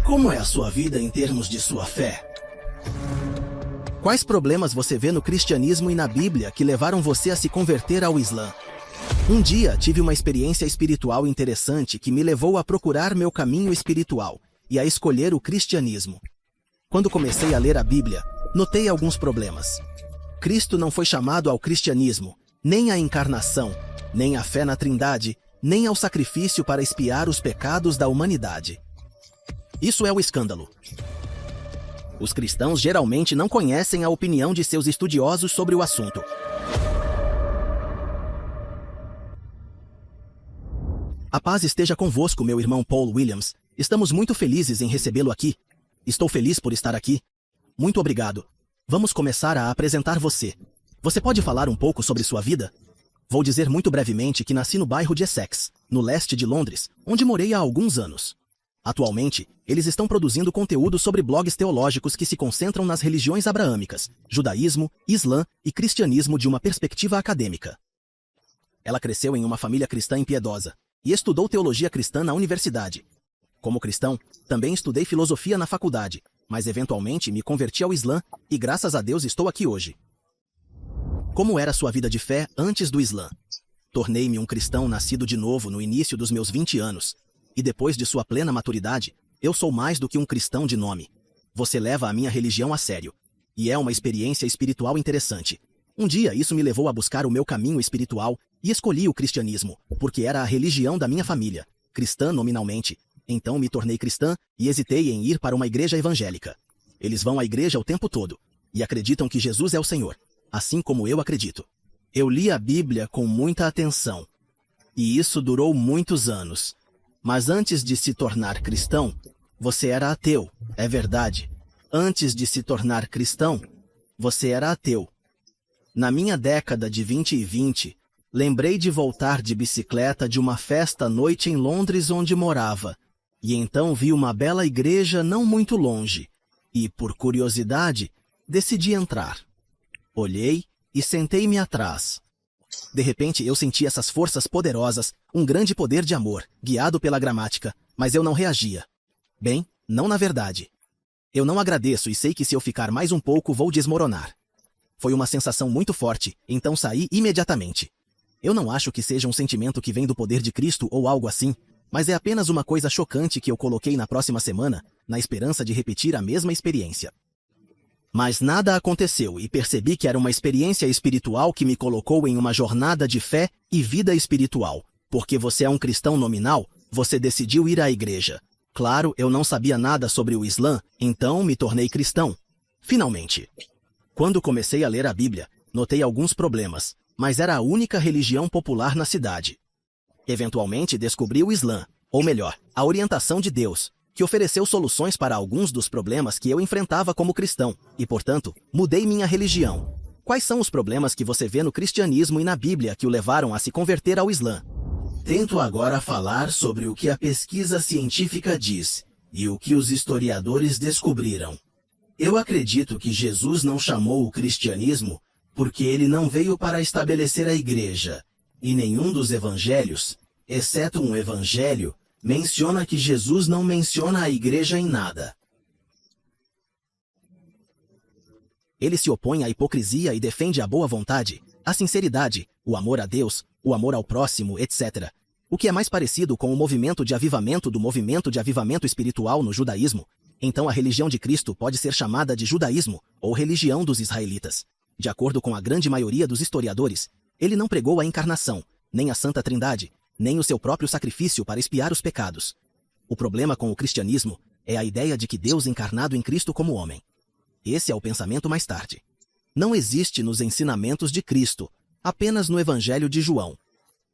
Como é a sua vida em termos de sua fé? Quais problemas você vê no cristianismo e na Bíblia que levaram você a se converter ao Islã? Um dia tive uma experiência espiritual interessante que me levou a procurar meu caminho espiritual e a escolher o cristianismo. Quando comecei a ler a Bíblia, notei alguns problemas. Cristo não foi chamado ao cristianismo, nem à encarnação, nem à fé na Trindade, nem ao sacrifício para expiar os pecados da humanidade. Isso é o escândalo. Os cristãos geralmente não conhecem a opinião de seus estudiosos sobre o assunto. A paz esteja convosco, meu irmão Paul Williams. Estamos muito felizes em recebê-lo aqui. Estou feliz por estar aqui. Muito obrigado. Vamos começar a apresentar você. Você pode falar um pouco sobre sua vida? Vou dizer muito brevemente que nasci no bairro de Essex, no leste de Londres, onde morei há alguns anos. Atualmente, eles estão produzindo conteúdo sobre blogs teológicos que se concentram nas religiões abraâmicas, judaísmo, islã e cristianismo de uma perspectiva acadêmica. Ela cresceu em uma família cristã impiedosa e estudou teologia cristã na universidade. Como cristão, também estudei filosofia na faculdade, mas eventualmente me converti ao Islã e graças a Deus estou aqui hoje. Como era sua vida de fé antes do Islã? Tornei-me um cristão nascido de novo no início dos meus 20 anos. E depois de sua plena maturidade, eu sou mais do que um cristão de nome. Você leva a minha religião a sério. E é uma experiência espiritual interessante. Um dia isso me levou a buscar o meu caminho espiritual e escolhi o cristianismo, porque era a religião da minha família, cristã nominalmente. Então me tornei cristã e hesitei em ir para uma igreja evangélica. Eles vão à igreja o tempo todo e acreditam que Jesus é o Senhor, assim como eu acredito. Eu li a Bíblia com muita atenção. E isso durou muitos anos. Mas antes de se tornar cristão, você era ateu, é verdade. Antes de se tornar cristão, você era ateu. Na minha década de 20 e 20, lembrei de voltar de bicicleta de uma festa à noite em Londres onde morava. E então vi uma bela igreja não muito longe. E, por curiosidade, decidi entrar. Olhei e sentei-me atrás. De repente, eu senti essas forças poderosas, um grande poder de amor, guiado pela gramática, mas eu não reagia. Bem, não na verdade. Eu não agradeço e sei que se eu ficar mais um pouco vou desmoronar. Foi uma sensação muito forte, então saí imediatamente. Eu não acho que seja um sentimento que vem do poder de Cristo ou algo assim, mas é apenas uma coisa chocante que eu coloquei na próxima semana, na esperança de repetir a mesma experiência. Mas nada aconteceu e percebi que era uma experiência espiritual que me colocou em uma jornada de fé e vida espiritual. Porque você é um cristão nominal, você decidiu ir à igreja. Claro, eu não sabia nada sobre o Islã, então me tornei cristão. Finalmente. Quando comecei a ler a Bíblia, notei alguns problemas, mas era a única religião popular na cidade. Eventualmente descobri o Islã, ou melhor, a orientação de Deus, que ofereceu soluções para alguns dos problemas que eu enfrentava como cristão, e, portanto, mudei minha religião. Quais são os problemas que você vê no cristianismo e na Bíblia que o levaram a se converter ao Islã? Tento agora falar sobre o que a pesquisa científica diz e o que os historiadores descobriram. Eu acredito que Jesus não chamou o cristianismo porque ele não veio para estabelecer a igreja, e nenhum dos evangelhos, exceto um evangelho, menciona que Jesus não menciona a igreja em nada. Ele se opõe à hipocrisia e defende a boa vontade, a sinceridade, o amor a Deus, o amor ao próximo, etc. O que é mais parecido com o movimento de avivamento do movimento de avivamento espiritual no judaísmo. Então a religião de Cristo pode ser chamada de judaísmo ou religião dos israelitas. De acordo com a grande maioria dos historiadores, ele não pregou a encarnação, nem a Santa Trindade, nem o seu próprio sacrifício para expiar os pecados. O problema com o cristianismo é a ideia de que Deus encarnado em Cristo como homem. Esse é o pensamento mais tarde. Não existe nos ensinamentos de Cristo, apenas no Evangelho de João,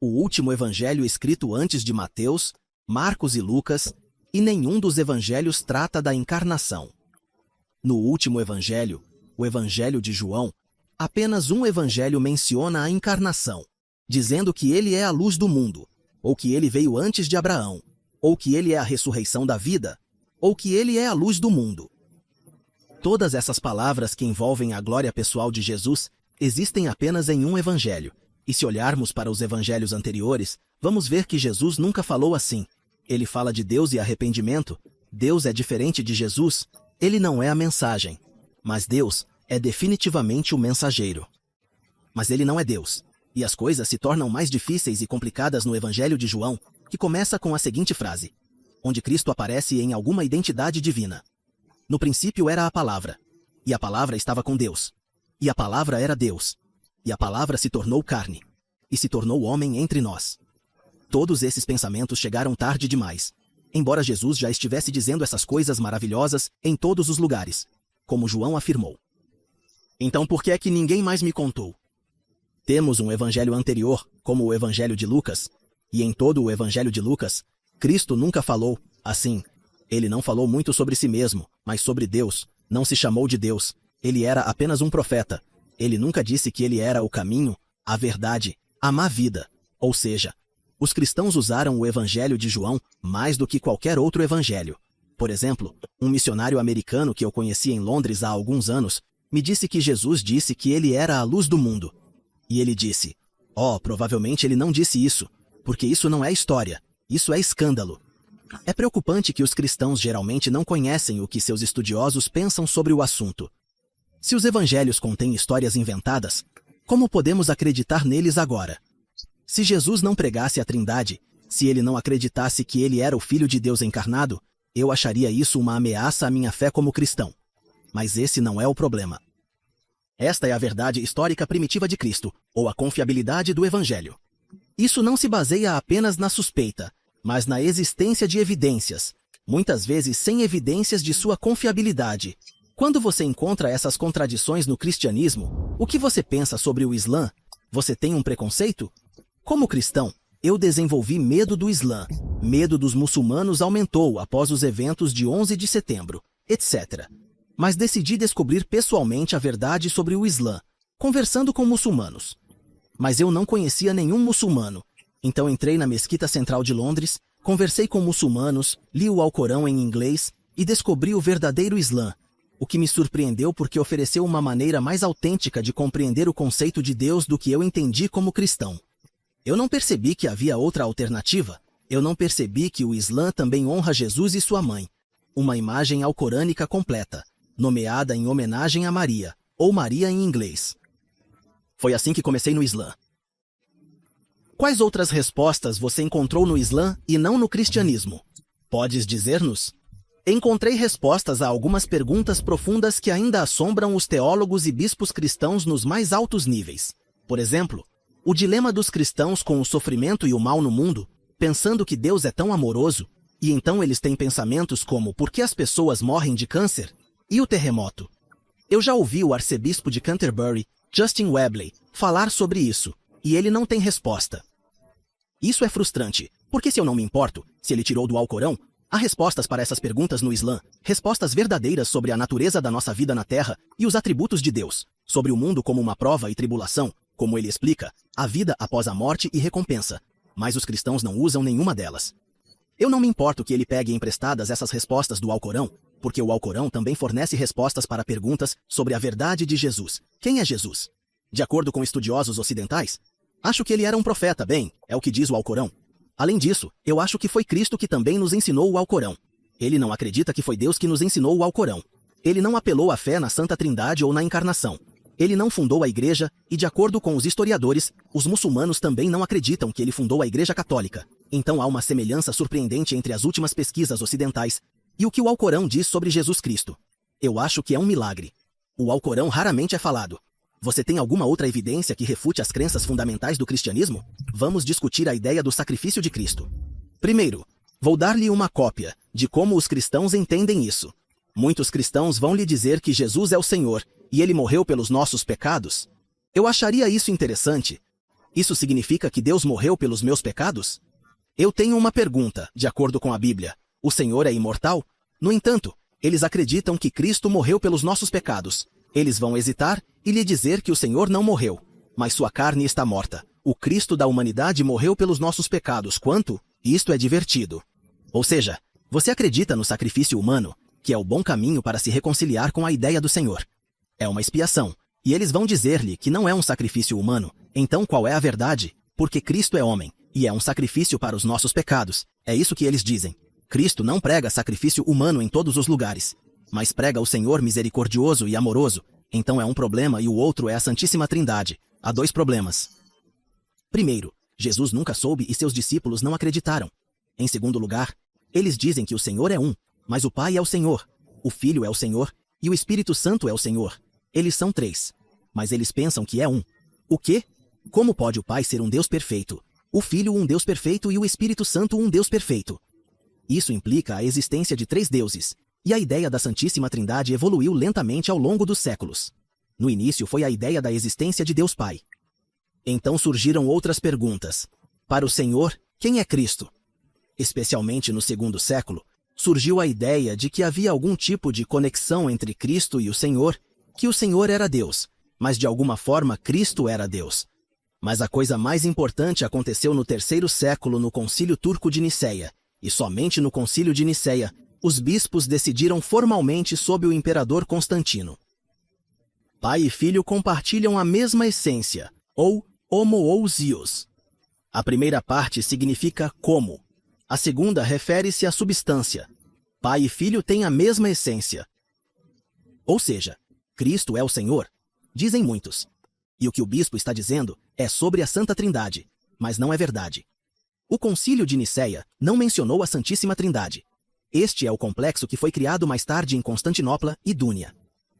o último evangelho escrito antes de Mateus, Marcos e Lucas, e nenhum dos evangelhos trata da encarnação. No último evangelho, o Evangelho de João, apenas um evangelho menciona a encarnação, dizendo que ele é a luz do mundo, ou que ele veio antes de Abraão, ou que ele é a ressurreição da vida, ou que ele é a luz do mundo. Todas essas palavras que envolvem a glória pessoal de Jesus existem apenas em um evangelho, e se olharmos para os evangelhos anteriores, vamos ver que Jesus nunca falou assim. Ele fala de Deus e arrependimento, Deus é diferente de Jesus, ele não é a mensagem. Mas Deus é definitivamente o mensageiro. Mas ele não é Deus. E as coisas se tornam mais difíceis e complicadas no Evangelho de João, que começa com a seguinte frase, onde Cristo aparece em alguma identidade divina. No princípio era a palavra, e a palavra estava com Deus, e a palavra era Deus, e a palavra se tornou carne, e se tornou homem entre nós. Todos esses pensamentos chegaram tarde demais, embora Jesus já estivesse dizendo essas coisas maravilhosas em todos os lugares, como João afirmou. Então por que é que ninguém mais me contou? Temos um evangelho anterior, como o evangelho de Lucas, e em todo o evangelho de Lucas, Cristo nunca falou assim. Ele não falou muito sobre si mesmo, mas sobre Deus. Não se chamou de Deus. Ele era apenas um profeta. Ele nunca disse que ele era o caminho, a verdade, a má vida. Ou seja, os cristãos usaram o evangelho de João mais do que qualquer outro evangelho. Por exemplo, um missionário americano que eu conheci em Londres há alguns anos me disse que Jesus disse que ele era a luz do mundo. E ele disse, provavelmente ele não disse isso, porque isso não é história, isso é escândalo. É preocupante que os cristãos geralmente não conhecem o que seus estudiosos pensam sobre o assunto. Se os evangelhos contêm histórias inventadas, como podemos acreditar neles agora? Se Jesus não pregasse a Trindade, se ele não acreditasse que ele era o Filho de Deus encarnado, eu acharia isso uma ameaça à minha fé como cristão. Mas esse não é o problema. Esta é a verdade histórica primitiva de Cristo, ou a confiabilidade do Evangelho. Isso não se baseia apenas na suspeita, mas na existência de evidências, muitas vezes sem evidências de sua confiabilidade. Quando você encontra essas contradições no cristianismo, o que você pensa sobre o Islã? Você tem um preconceito? Como cristão, eu desenvolvi medo do Islã. Medo dos muçulmanos aumentou após os eventos de 11 de setembro, etc. Mas decidi descobrir pessoalmente a verdade sobre o Islã, conversando com muçulmanos. Mas eu não conhecia nenhum muçulmano, então entrei na Mesquita Central de Londres, conversei com muçulmanos, li o Alcorão em inglês e descobri o verdadeiro Islã, o que me surpreendeu porque ofereceu uma maneira mais autêntica de compreender o conceito de Deus do que eu entendi como cristão. Eu não percebi que havia outra alternativa, eu não percebi que o Islã também honra Jesus e sua mãe, uma imagem alcorânica completa, nomeada em homenagem a Maria, ou Maria em inglês. Foi assim que comecei no Islã. Quais outras respostas você encontrou no Islã e não no cristianismo? Podes dizer-nos? Encontrei respostas a algumas perguntas profundas que ainda assombram os teólogos e bispos cristãos nos mais altos níveis. Por exemplo, o dilema dos cristãos com o sofrimento e o mal no mundo, pensando que Deus é tão amoroso, e então eles têm pensamentos como por que as pessoas morrem de câncer? E o terremoto? Eu já ouvi o arcebispo de Canterbury, Justin Webley, falar sobre isso, e ele não tem resposta. Isso é frustrante, porque se eu não me importo, se ele tirou do Alcorão, há respostas para essas perguntas no Islã, respostas verdadeiras sobre a natureza da nossa vida na Terra e os atributos de Deus, sobre o mundo como uma prova e tribulação, como ele explica, a vida após a morte e recompensa, mas os cristãos não usam nenhuma delas. Eu não me importo que ele pegue emprestadas essas respostas do Alcorão, porque o Alcorão também fornece respostas para perguntas sobre a verdade de Jesus. Quem é Jesus? De acordo com estudiosos ocidentais, acho que ele era um profeta, é o que diz o Alcorão. Além disso, eu acho que foi Cristo que também nos ensinou o Alcorão. Ele não acredita que foi Deus que nos ensinou o Alcorão. Ele não apelou à fé na Santa Trindade ou na Encarnação. Ele não fundou a Igreja e, de acordo com os historiadores, os muçulmanos também não acreditam que ele fundou a Igreja Católica. Então há uma semelhança surpreendente entre as últimas pesquisas ocidentais e o que o Alcorão diz sobre Jesus Cristo. Eu acho que é um milagre. O Alcorão raramente é falado. Você tem alguma outra evidência que refute as crenças fundamentais do cristianismo? Vamos discutir a ideia do sacrifício de Cristo. Primeiro, vou dar-lhe uma cópia de como os cristãos entendem isso. Muitos cristãos vão lhe dizer que Jesus é o Senhor e ele morreu pelos nossos pecados. Eu acharia isso interessante. Isso significa que Deus morreu pelos meus pecados? Eu tenho uma pergunta, de acordo com a Bíblia. O Senhor é imortal? No entanto, eles acreditam que Cristo morreu pelos nossos pecados. Eles vão hesitar e lhe dizer que o Senhor não morreu, mas sua carne está morta. O Cristo da humanidade morreu pelos nossos pecados. Quanto? Isto é divertido. Ou seja, você acredita no sacrifício humano, que é o bom caminho para se reconciliar com a ideia do Senhor. É uma expiação, e eles vão dizer-lhe que não é um sacrifício humano. Então qual é a verdade? Porque Cristo é homem, e é um sacrifício para os nossos pecados. É isso que eles dizem. Cristo não prega sacrifício humano em todos os lugares, mas prega o Senhor misericordioso e amoroso. Então é um problema e o outro é a Santíssima Trindade. Há dois problemas. Primeiro, Jesus nunca soube e seus discípulos não acreditaram. Em segundo lugar, eles dizem que o Senhor é um, mas o Pai é o Senhor, o Filho é o Senhor e o Espírito Santo é o Senhor. Eles são três, mas eles pensam que é um. O quê? Como pode o Pai ser um Deus perfeito, o Filho um Deus perfeito e o Espírito Santo um Deus perfeito? Isso implica a existência de três deuses, e a ideia da Santíssima Trindade evoluiu lentamente ao longo dos séculos. No início foi a ideia da existência de Deus Pai. Então surgiram outras perguntas. Para o Senhor, quem é Cristo? Especialmente no segundo século, surgiu a ideia de que havia algum tipo de conexão entre Cristo e o Senhor, que o Senhor era Deus, mas de alguma forma Cristo era Deus. Mas a coisa mais importante aconteceu no terceiro século no Concílio Turco de Niceia, e somente no Concílio de Niceia, os bispos decidiram formalmente sob o imperador Constantino. Pai e Filho compartilham a mesma essência, ou homoousios. A primeira parte significa como. A segunda refere-se à substância. Pai e Filho têm a mesma essência. Ou seja, Cristo é o Senhor, dizem muitos. E o que o bispo está dizendo é sobre a Santa Trindade, mas não é verdade. O Concílio de Niceia não mencionou a Santíssima Trindade. Este é o complexo que foi criado mais tarde em Constantinopla e Dúnia.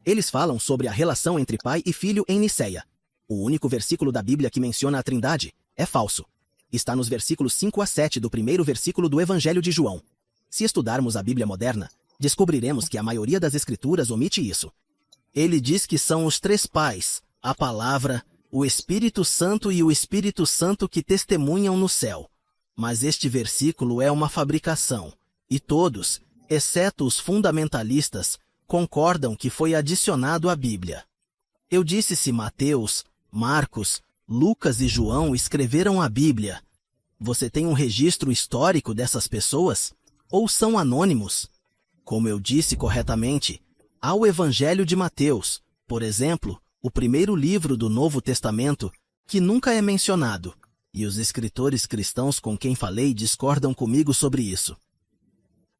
Eles falam sobre a relação entre pai e filho em Niceia. O único versículo da Bíblia que menciona a Trindade é falso. Está nos versículos 5 a 7 do primeiro versículo do Evangelho de João. Se estudarmos a Bíblia moderna, descobriremos que a maioria das Escrituras omite isso. Ele diz que são os três pais, a Palavra, o Espírito Santo e o Espírito Santo que testemunham no céu. Mas este versículo é uma fabricação. E todos, exceto os fundamentalistas, concordam que foi adicionado à Bíblia. Eu disse se Mateus, Marcos, Lucas e João escreveram a Bíblia. Você tem um registro histórico dessas pessoas? Ou são anônimos? Como eu disse corretamente, há o Evangelho de Mateus, por exemplo, o primeiro livro do Novo Testamento, que nunca é mencionado, e os escritores cristãos com quem falei discordam comigo sobre isso.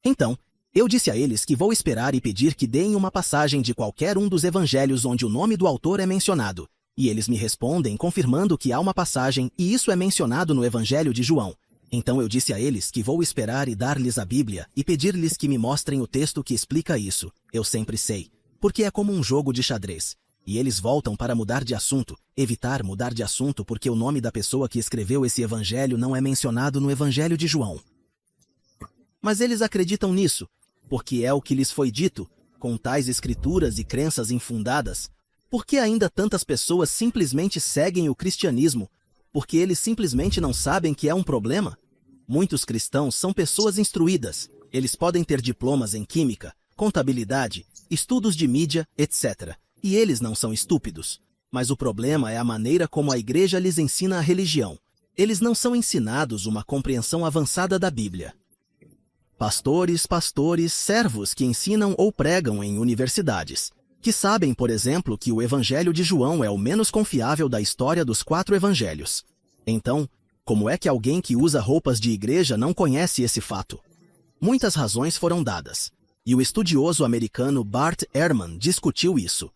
Então, eu disse a eles que vou esperar e pedir que deem uma passagem de qualquer um dos evangelhos onde o nome do autor é mencionado, e eles me respondem confirmando que há uma passagem e isso é mencionado no Evangelho de João. Então eu disse a eles que vou esperar e dar-lhes a Bíblia e pedir-lhes que me mostrem o texto que explica isso. Eu sempre sei, porque é como um jogo de xadrez. E eles voltam para mudar de assunto, evitar mudar de assunto porque o nome da pessoa que escreveu esse evangelho não é mencionado no Evangelho de João. Mas eles acreditam nisso, porque é o que lhes foi dito, com tais escrituras e crenças infundadas. Por que ainda tantas pessoas simplesmente seguem o cristianismo? Porque eles simplesmente não sabem que é um problema? Muitos cristãos são pessoas instruídas. Eles podem ter diplomas em química, contabilidade, estudos de mídia, etc. E eles não são estúpidos. Mas o problema é a maneira como a igreja lhes ensina a religião. Eles não são ensinados uma compreensão avançada da Bíblia. Pastores, servos que ensinam ou pregam em universidades, que sabem, por exemplo, que o Evangelho de João é o menos confiável da história dos 4 evangelhos. Então, como é que alguém que usa roupas de igreja não conhece esse fato? Muitas razões foram dadas, e o estudioso americano Bart Ehrman discutiu isso.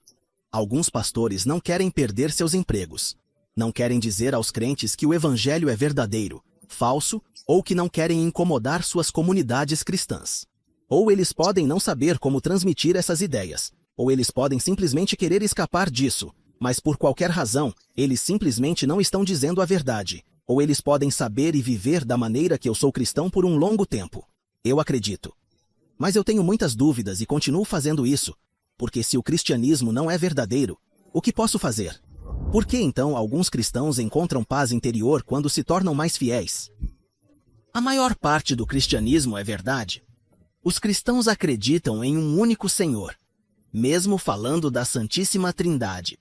Alguns pastores não querem perder seus empregos. Não querem dizer aos crentes que o Evangelho é verdadeiro, falso, ou que não querem incomodar suas comunidades cristãs. Ou eles podem não saber como transmitir essas ideias, ou eles podem simplesmente querer escapar disso, mas por qualquer razão, eles simplesmente não estão dizendo a verdade, ou eles podem saber e viver da maneira que eu sou cristão por um longo tempo. Eu acredito. Mas eu tenho muitas dúvidas e continuo fazendo isso, porque se o cristianismo não é verdadeiro, o que posso fazer? Por que então alguns cristãos encontram paz interior quando se tornam mais fiéis? A maior parte do cristianismo é verdade. Os cristãos acreditam em um único Senhor, mesmo falando da Santíssima Trindade.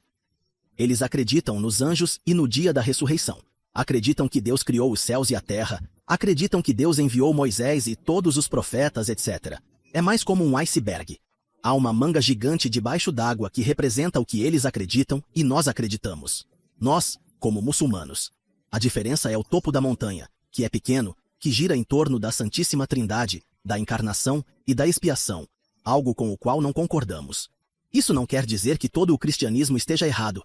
Eles acreditam nos anjos e no dia da ressurreição. Acreditam que Deus criou os céus e a terra. Acreditam que Deus enviou Moisés e todos os profetas, etc. É mais como um iceberg. Há uma manga gigante debaixo d'água que representa o que eles acreditam e nós acreditamos. Nós, como muçulmanos. A diferença é o topo da montanha, que é pequeno, que gira em torno da Santíssima Trindade, da encarnação e da expiação, algo com o qual não concordamos. Isso não quer dizer que todo o cristianismo esteja errado.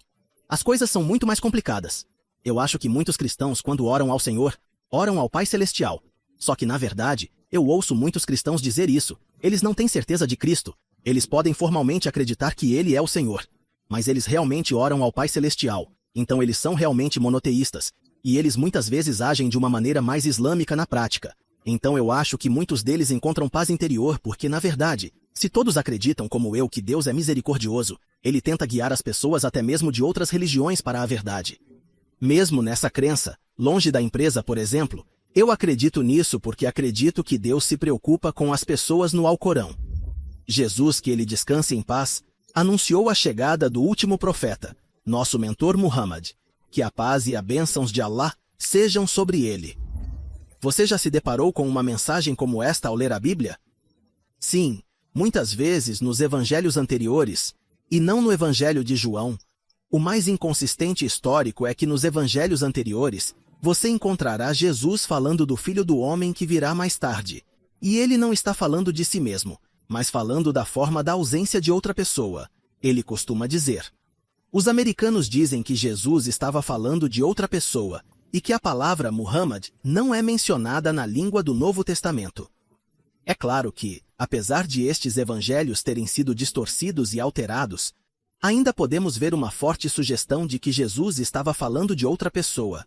As coisas são muito mais complicadas. Eu acho que muitos cristãos, quando oram ao Senhor, oram ao Pai Celestial. Só que, na verdade, eu ouço muitos cristãos dizer isso. Eles não têm certeza de Cristo. Eles podem formalmente acreditar que Ele é o Senhor. Mas eles realmente oram ao Pai Celestial. Então eles são realmente monoteístas. E eles muitas vezes agem de uma maneira mais islâmica na prática. Então eu acho que muitos deles encontram paz interior porque, na verdade, se todos acreditam como eu que Deus é misericordioso, Ele tenta guiar as pessoas até mesmo de outras religiões para a verdade. Mesmo nessa crença, longe da empresa, por exemplo, eu acredito nisso porque acredito que Deus se preocupa com as pessoas no Alcorão. Jesus, que Ele descanse em paz, anunciou a chegada do último profeta, nosso mentor Muhammad, que a paz e a bênçãos de Allah sejam sobre ele. Você já se deparou com uma mensagem como esta ao ler a Bíblia? Sim, muitas vezes nos evangelhos anteriores, e não no Evangelho de João. O mais inconsistente histórico é que nos evangelhos anteriores, você encontrará Jesus falando do Filho do Homem que virá mais tarde. E ele não está falando de si mesmo, mas falando da forma da ausência de outra pessoa. Ele costuma dizer. Os americanos dizem que Jesus estava falando de outra pessoa e que a palavra Muhammad não é mencionada na língua do Novo Testamento. É claro que, apesar de estes evangelhos terem sido distorcidos e alterados, ainda podemos ver uma forte sugestão de que Jesus estava falando de outra pessoa.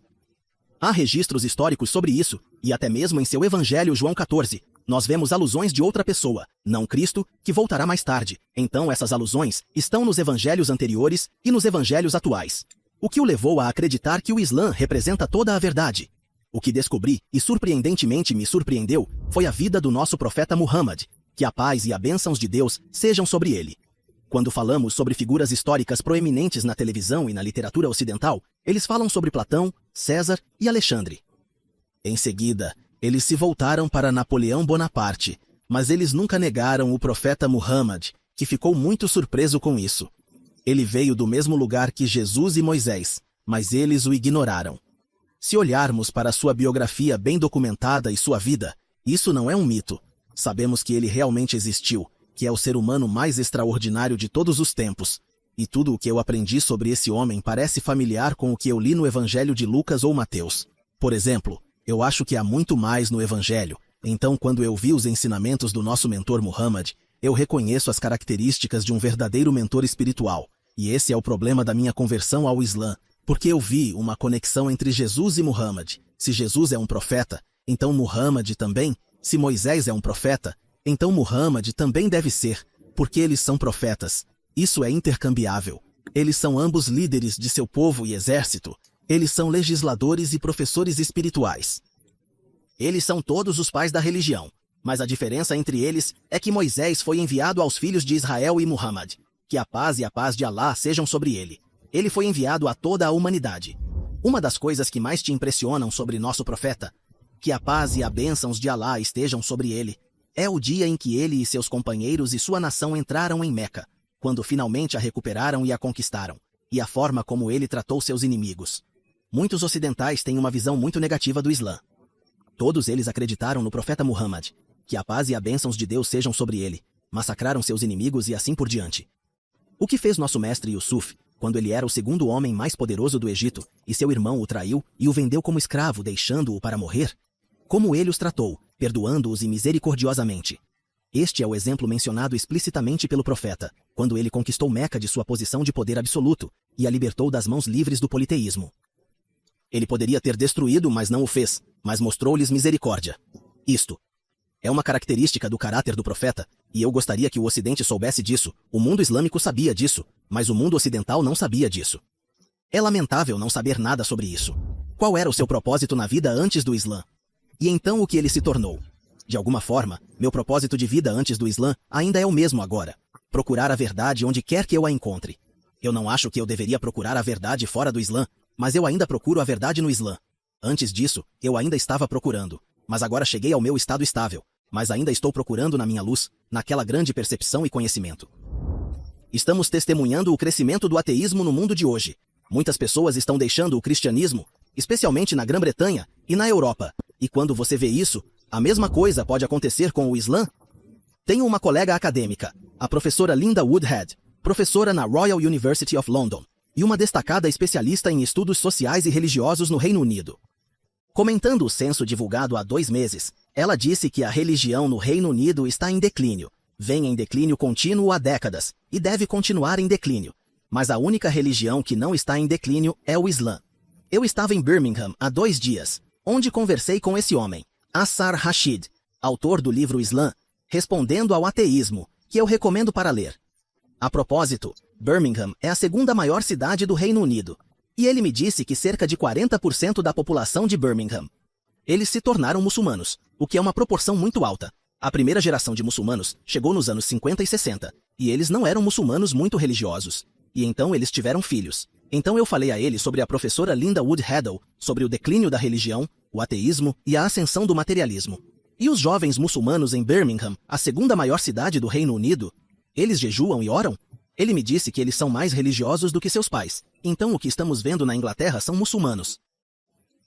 Há registros históricos sobre isso, e até mesmo em seu Evangelho João 14, nós vemos alusões de outra pessoa, não Cristo, que voltará mais tarde. Então essas alusões estão nos evangelhos anteriores e nos evangelhos atuais. O que o levou a acreditar que o Islã representa toda a verdade. O que descobri, e surpreendentemente me surpreendeu, foi a vida do nosso profeta Muhammad, que a paz e a bênçãos de Deus sejam sobre ele. Quando falamos sobre figuras históricas proeminentes na televisão e na literatura ocidental, eles falam sobre Platão, César e Alexandre. Em seguida, eles se voltaram para Napoleão Bonaparte, mas eles nunca negaram o profeta Muhammad, que ficou muito surpreso com isso. Ele veio do mesmo lugar que Jesus e Moisés, mas eles o ignoraram. Se olharmos para sua biografia bem documentada e sua vida, isso não é um mito. Sabemos que ele realmente existiu, que é o ser humano mais extraordinário de todos os tempos. E tudo o que eu aprendi sobre esse homem parece familiar com o que eu li no Evangelho de Lucas ou Mateus. Por exemplo, eu acho que há muito mais no Evangelho. Então, quando eu vi os ensinamentos do nosso mentor Muhammad, eu reconheço as características de um verdadeiro mentor espiritual. E esse é o problema da minha conversão ao Islã, porque eu vi uma conexão entre Jesus e Muhammad. Se Jesus é um profeta, então Muhammad também. Se Moisés é um profeta, então Muhammad também deve ser, porque eles são profetas. Isso é intercambiável. Eles são ambos líderes de seu povo e exército. Eles são legisladores e professores espirituais. Eles são todos os pais da religião. Mas a diferença entre eles é que Moisés foi enviado aos filhos de Israel e Muhammad. Que a paz e a paz de Allah sejam sobre ele. Ele foi enviado a toda a humanidade. Uma das coisas que mais te impressionam sobre nosso profeta, que a paz e a bênçãos de Allah estejam sobre ele, é o dia em que ele e seus companheiros e sua nação entraram em Meca, quando finalmente a recuperaram e a conquistaram, e a forma como ele tratou seus inimigos. Muitos ocidentais têm uma visão muito negativa do Islã. Todos eles acreditaram no profeta Muhammad, que a paz e a bênçãos de Deus sejam sobre ele, massacraram seus inimigos e assim por diante. O que fez nosso mestre Yusuf, quando ele era o segundo homem mais poderoso do Egito, e seu irmão o traiu e o vendeu como escravo, deixando-o para morrer? Como ele os tratou, perdoando-os e misericordiosamente. Este é o exemplo mencionado explicitamente pelo profeta, quando ele conquistou Meca de sua posição de poder absoluto e a libertou das mãos livres do politeísmo. Ele poderia ter destruído, mas não o fez, mas mostrou-lhes misericórdia. Isto é uma característica do caráter do profeta, e eu gostaria que o Ocidente soubesse disso. O mundo islâmico sabia disso, mas o mundo ocidental não sabia disso. É lamentável não saber nada sobre isso. Qual era o seu propósito na vida antes do Islã? E então o que ele se tornou? De alguma forma, meu propósito de vida antes do Islã ainda é o mesmo agora. Procurar a verdade onde quer que eu a encontre. Eu não acho que eu deveria procurar a verdade fora do Islã, mas eu ainda procuro a verdade no Islã. Antes disso, eu ainda estava procurando, mas agora cheguei ao meu estado estável, mas ainda estou procurando na minha luz, naquela grande percepção e conhecimento. Estamos testemunhando o crescimento do ateísmo no mundo de hoje. Muitas pessoas estão deixando o cristianismo, especialmente na Grã-Bretanha e na Europa. E quando você vê isso, A mesma coisa pode acontecer com o Islã? Tenho uma colega acadêmica, a professora Linda Woodhead, professora na Royal University of London, e uma destacada especialista em estudos sociais e religiosos no Reino Unido. Comentando o censo divulgado há 2 meses, ela disse que a religião no Reino Unido está em declínio, vem em declínio contínuo há décadas, e deve continuar em declínio. Mas a única religião que não está em declínio é o Islã. Eu estava em Birmingham há 2 dias, onde conversei com esse homem, Assar Rashid, autor do livro Islã, Respondendo ao Ateísmo, que eu recomendo para ler. A propósito, Birmingham é a 2ª maior cidade do Reino Unido, e ele me disse que cerca de 40% da população de Birmingham. Eles se tornaram muçulmanos, o que é uma proporção muito alta. A primeira geração de muçulmanos chegou nos anos 50 e 60, e eles não eram muçulmanos muito religiosos. E então eles tiveram filhos. Então eu falei a ele sobre a professora Linda Woodhead, sobre o declínio da religião, o ateísmo e a ascensão do materialismo. E os jovens muçulmanos em Birmingham, a 2ª maior cidade do Reino Unido, eles jejuam e oram? Ele me disse que eles são mais religiosos do que seus pais. Então o que estamos vendo na Inglaterra são muçulmanos.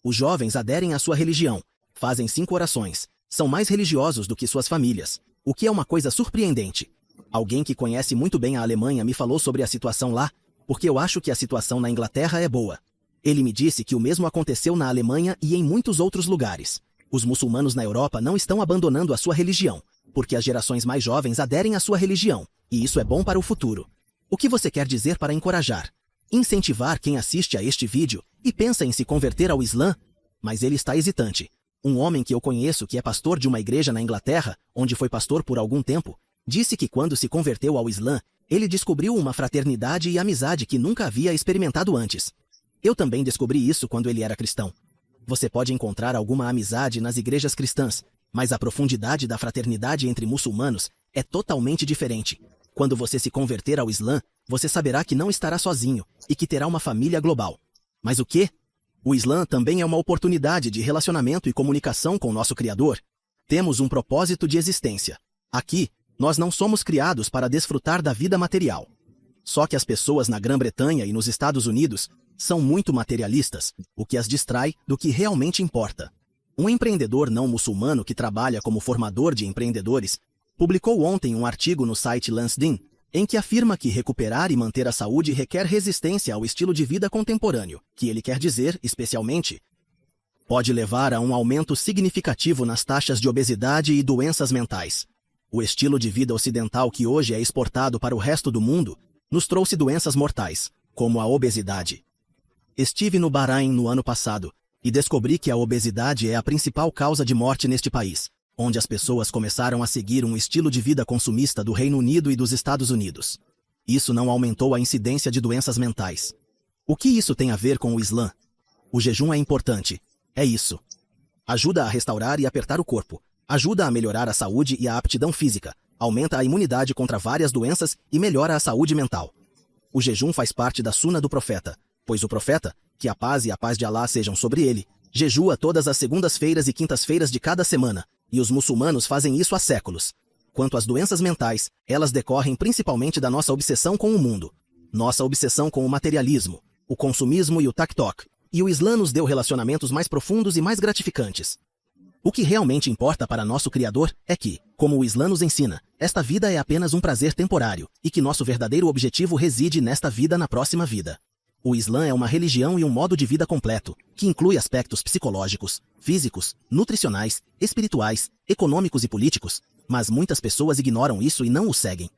Os jovens aderem à sua religião, fazem 5 orações, são mais religiosos do que suas famílias, o que é uma coisa surpreendente. Alguém que conhece muito bem a Alemanha me falou sobre a situação lá, porque eu acho que a situação na Inglaterra é boa. Ele me disse que o mesmo aconteceu na Alemanha e em muitos outros lugares. Os muçulmanos na Europa não estão abandonando a sua religião, porque as gerações mais jovens aderem à sua religião, e isso é bom para o futuro. O que você quer dizer para encorajar? Incentivar quem assiste a este vídeo e pensa em se converter ao Islã? Mas ele está hesitante. Um homem que eu conheço que é pastor de uma igreja na Inglaterra, onde foi pastor por algum tempo, disse que quando se converteu ao Islã, ele descobriu uma fraternidade e amizade que nunca havia experimentado antes. Eu também descobri isso quando ele era cristão. Você pode encontrar alguma amizade nas igrejas cristãs, mas a profundidade da fraternidade entre muçulmanos é totalmente diferente. Quando você se converter ao Islã, você saberá que não estará sozinho e que terá uma família global. Mas o quê? O Islã também é uma oportunidade de relacionamento e comunicação com nosso Criador. Temos um propósito de existência. Aqui, nós não somos criados para desfrutar da vida material. Só que as pessoas na Grã-Bretanha e nos Estados Unidos são muito materialistas, o que as distrai do que realmente importa. Um empreendedor não muçulmano que trabalha como formador de empreendedores publicou ontem um artigo no site LinkedIn, em que afirma que recuperar e manter a saúde requer resistência ao estilo de vida contemporâneo, que ele quer dizer, especialmente, pode levar a um aumento significativo nas taxas de obesidade e doenças mentais. O estilo de vida ocidental que hoje é exportado para o resto do mundo nos trouxe doenças mortais, como a obesidade. Estive no Bahrein no ano passado e descobri que a obesidade é a principal causa de morte neste país, onde as pessoas começaram a seguir um estilo de vida consumista do Reino Unido e dos Estados Unidos. Isso não aumentou a incidência de doenças mentais. O que isso tem a ver com o Islã? O jejum é importante. É isso. Ajuda a restaurar e apertar o corpo. Ajuda a melhorar a saúde e a aptidão física. Aumenta a imunidade contra várias doenças e melhora a saúde mental. O jejum faz parte da suna do profeta, pois o profeta, que a paz e a paz de Alá sejam sobre ele, jejua todas as segundas-feiras e quintas-feiras de cada semana, e os muçulmanos fazem isso há séculos. Quanto às doenças mentais, elas decorrem principalmente da nossa obsessão com o mundo, nossa obsessão com o materialismo, o consumismo e o TikTok, e o Islã nos deu relacionamentos mais profundos e mais gratificantes. O que realmente importa para nosso Criador é que, como o Islã nos ensina, esta vida é apenas um prazer temporário, e que nosso verdadeiro objetivo reside nesta vida na próxima vida. O Islã é uma religião e um modo de vida completo, que inclui aspectos psicológicos, físicos, nutricionais, espirituais, econômicos e políticos, mas muitas pessoas ignoram isso e não o seguem.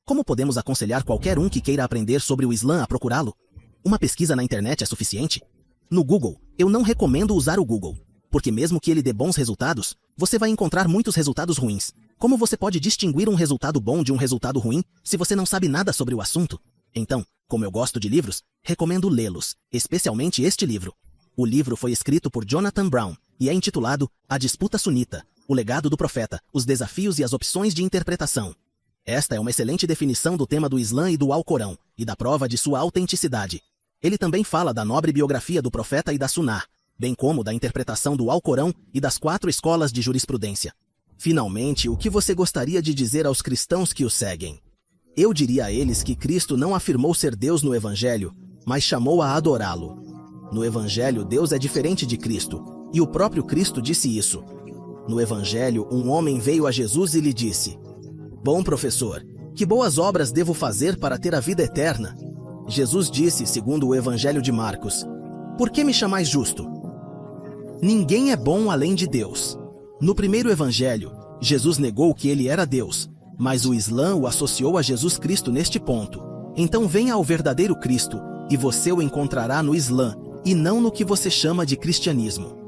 Como podemos aconselhar qualquer um que queira aprender sobre o Islã a procurá-lo? Uma pesquisa na internet é suficiente? No Google, eu não recomendo usar o Google, porque mesmo que ele dê bons resultados, você vai encontrar muitos resultados ruins. Como você pode distinguir um resultado bom de um resultado ruim se você não sabe nada sobre o assunto? Então, como eu gosto de livros, recomendo lê-los, especialmente este livro. O livro foi escrito por Jonathan Brown e é intitulado A Disputa Sunita, o legado do profeta, os desafios e as opções de interpretação. Esta é uma excelente definição do tema do Islã e do Alcorão, e da prova de sua autenticidade. Ele também fala da nobre biografia do profeta e da Sunnah, bem como da interpretação do Alcorão e das 4 escolas de jurisprudência. Finalmente, o que você gostaria de dizer aos cristãos que o seguem? Eu diria a eles que Cristo não afirmou ser Deus no Evangelho, mas chamou a adorá-lo. No Evangelho, Deus é diferente de Cristo, e o próprio Cristo disse isso. No Evangelho, um homem veio a Jesus e lhe disse: Bom professor, que boas obras devo fazer para ter a vida eterna? Jesus disse, segundo o Evangelho de Marcos: Por que me chamais justo? Ninguém é bom além de Deus. No primeiro Evangelho, Jesus negou que ele era Deus, mas o Islã o associou a Jesus Cristo neste ponto. Então venha ao verdadeiro Cristo, e você o encontrará no Islã, e não no que você chama de cristianismo.